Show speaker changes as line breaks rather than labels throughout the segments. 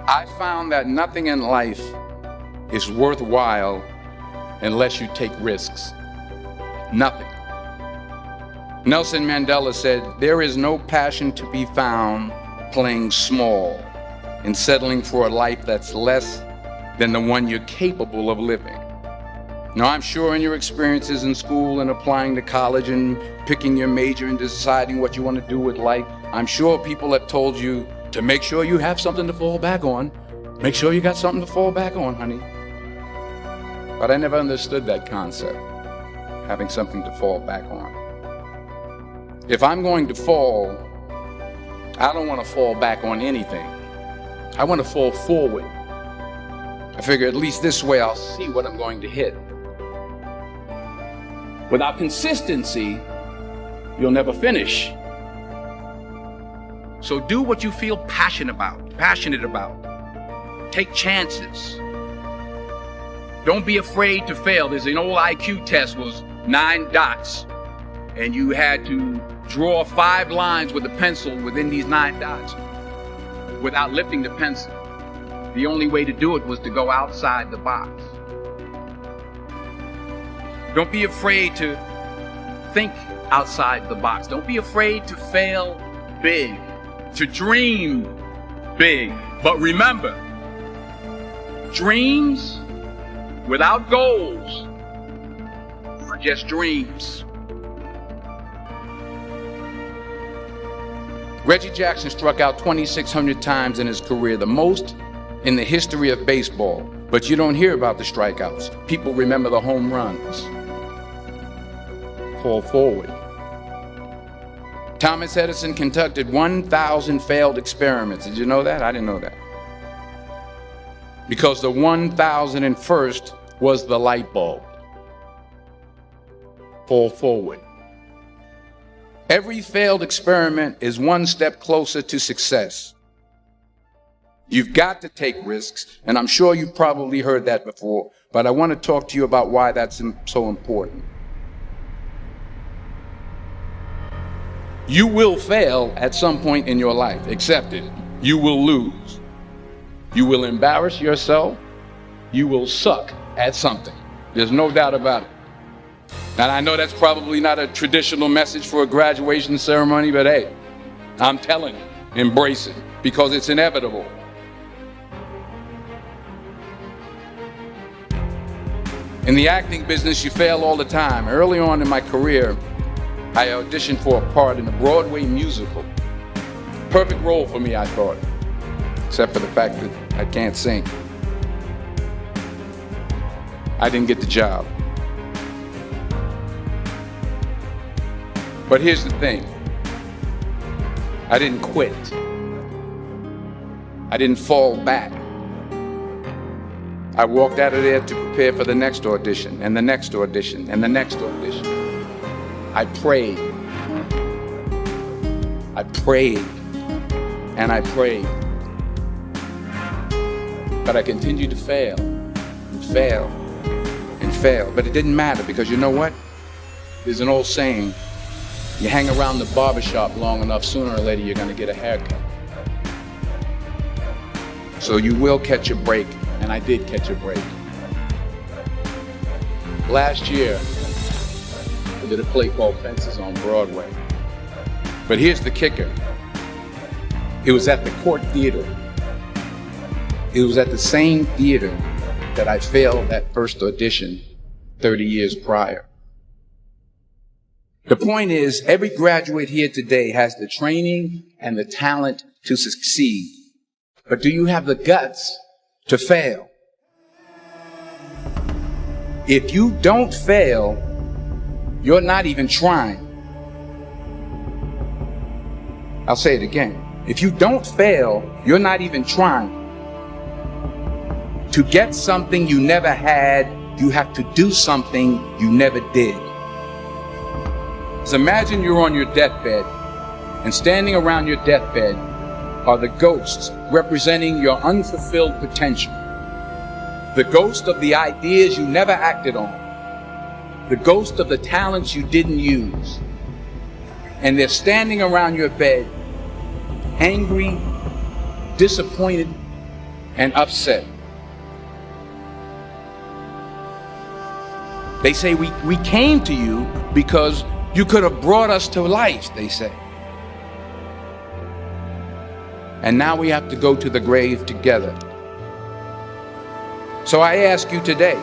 I found that nothing in life is worthwhile unless you take risks. Nothing. Nelson Mandela said, "There is no passion to be found playing small and settling for a life that's less than the one you're capable of living." Now, I'm sure in your experiences in school and applying to college and picking your major and deciding what you want to do with life, I'm sure people have told you to make sure you have something to fall back on. Make sure you got something to fall back on, honey. But I never understood that concept, having something to fall back on. If I'm going to fall, I don't want to fall back on anything. I want to fall forward. I figure at least this way I'll see what I'm going to hit. Without consistency, you'll never finish. So do what you feel passionate about. Take chances. Don't be afraid to fail. There's an old IQ test, was 9 dots, and you had to draw 5 lines with a pencil within these 9 dots without lifting the pencil. The only way to do it was to go outside the box. Don't be afraid to think outside the box. Don't be afraid to fail big, to dream big. But remember, dreams without goals are just dreams. Reggie Jackson struck out 2,600 times in his career, the most in the history of baseball. But you don't hear about the strikeouts. People remember the home runs. Fall forward. Thomas Edison conducted 1,000 failed experiments. Did you know that? I didn't know that. Because the 1,001st was the light bulb. Fall forward. Every failed experiment is one step closer to success. You've got to take risks, and I'm sure you've probably heard that before, but I want to talk to you about why that's so important. You will fail at some point in your life. Accept it. You will lose. You will embarrass yourself. You will suck at something. There's no doubt about it. And I know that's probably not a traditional message for a graduation ceremony, but hey, I'm telling you, embrace it, because it's inevitable. In the acting business, you fail all the time. Early on in my career, I auditioned for a part in a Broadway musical. Perfect role for me, I thought, except for the fact that I can't sing. I didn't get the job. But here's the thing. I didn't quit. I didn't fall back. I walked out of there to prepare for the next audition, and the next audition, and the next audition. I prayed. I prayed. And I prayed. But I continued to fail, and fail, and fail. But it didn't matter, because you know what? There's an old saying, you hang around the barbershop long enough, sooner or later you're going to get a haircut. So you will catch a break, and I did catch a break. Last year, I did a play called Fences on Broadway. But here's the kicker. It was at the Court Theater. It was at the same theater that I failed that first audition 30 years prior. The point is, every graduate here today has the training and the talent to succeed. But do you have the guts to fail? If you don't fail, you're not even trying. I'll say it again. If you don't fail, you're not even trying. To get something you never had, you have to do something you never did. So imagine you're on your deathbed, and standing around your deathbed are the ghosts representing your unfulfilled potential. The ghost of the ideas you never acted on. The ghost of the talents you didn't use. And they're standing around your bed, angry, disappointed, and upset. They say we came to you because you could have brought us to life, they say. And now we have to go to the grave together. So I ask you today,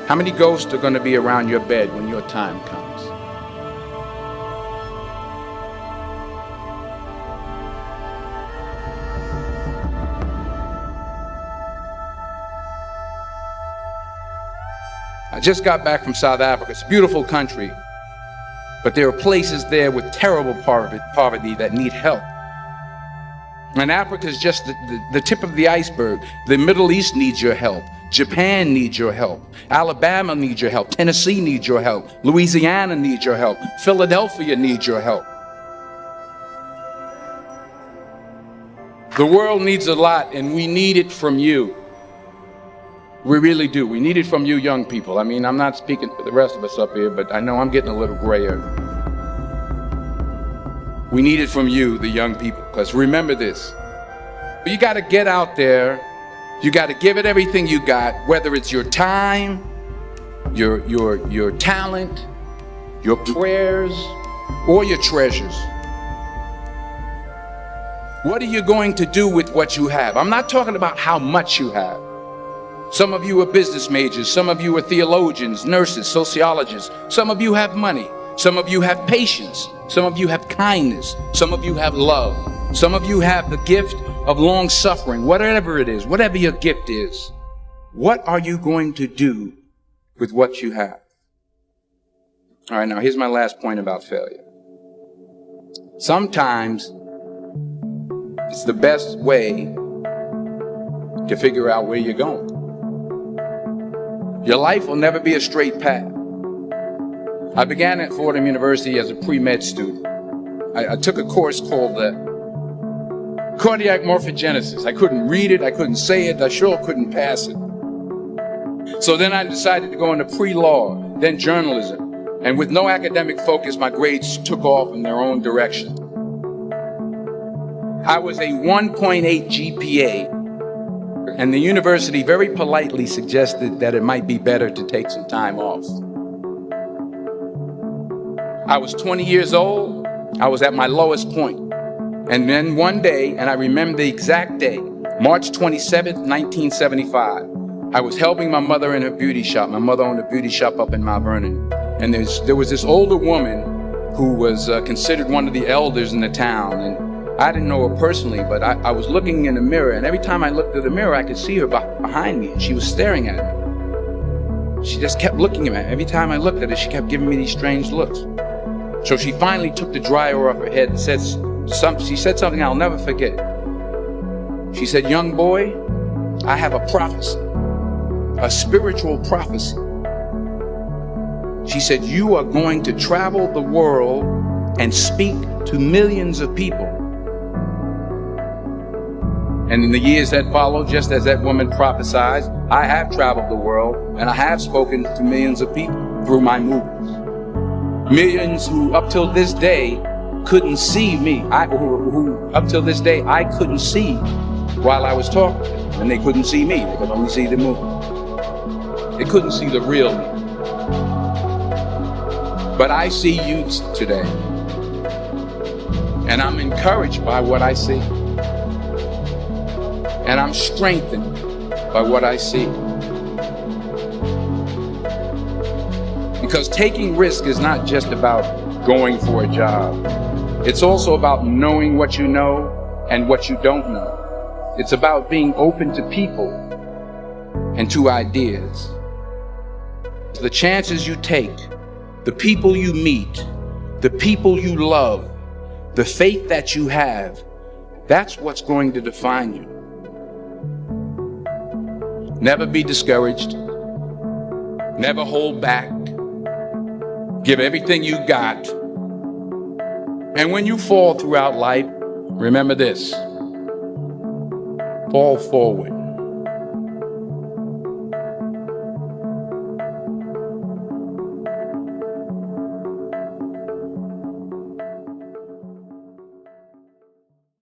how many ghosts are going to be around your bed when your time comes? I just got back from South Africa. It's a beautiful country, but there are places there with terrible poverty that need help. And Africa is just the tip of the iceberg. The Middle East needs your help. Japan needs your help. Alabama needs your help. Tennessee needs your help. Louisiana needs your help. Philadelphia needs your help. The world needs a lot, and we need it from you. We really do. We need it from you young people. I mean, I'm not speaking for the rest of us up here, but I know I'm getting a little grayer. We need it from you, the young people, because remember this. You got to get out there. You got to give it everything you got, whether it's your time, your talent, your prayers, or your treasures. What are you going to do with what you have? I'm not talking about how much you have. Some of you are business majors. Some of you are theologians, nurses, sociologists. Some of you have money. Some of you have patience. Some of you have kindness. Some of you have love. Some of you have the gift of long suffering. Whatever it is, whatever your gift is, what are you going to do with what you have? All right, now here's my last point about failure. Sometimes it's the best way to figure out where you're going. Your life will never be a straight path. I began at Fordham University as a pre-med student. I took a course called cardiac morphogenesis. I couldn't read it, I couldn't say it, I sure couldn't pass it. So then I decided to go into pre-law, then journalism. And with no academic focus, my grades took off in their own direction. I was a 1.8 GPA. And the university very politely suggested that it might be better to take some time off. I was 20 years old. I was at my lowest point. And then one day, and I remember the exact day, March 27th, 1975, I was helping my mother in her beauty shop. My mother owned a beauty shop up in Mount Vernon. And there was this older woman who was considered one of the elders in the town. And I didn't know her personally, but I was looking in the mirror, and every time I looked at the mirror, I could see her behind me, and she was staring at me. She just kept looking at me. Every time I looked at her, she kept giving me these strange looks. So she finally took the dryer off her head and she said something I'll never forget. She said, "Young boy, I have a prophecy, a spiritual prophecy." She said, "You are going to travel the world and speak to millions of people." And in the years that followed, just as that woman prophesied, I have traveled the world and I have spoken to millions of people through my movies. Millions who up till this day couldn't see me. Who up till this day I couldn't see while I was talking. And they couldn't see me. They could only see the movie. They couldn't see the real me. But I see you today. And I'm encouraged by what I see. And I'm strengthened by what I see. Because taking risk is not just about going for a job. It's also about knowing what you know and what you don't know. It's about being open to people and to ideas. The chances you take, the people you meet, the people you love, the faith that you have, that's what's going to define you. Never be discouraged. Never hold back. Give everything you got. And when you fall throughout life, remember this: fall forward.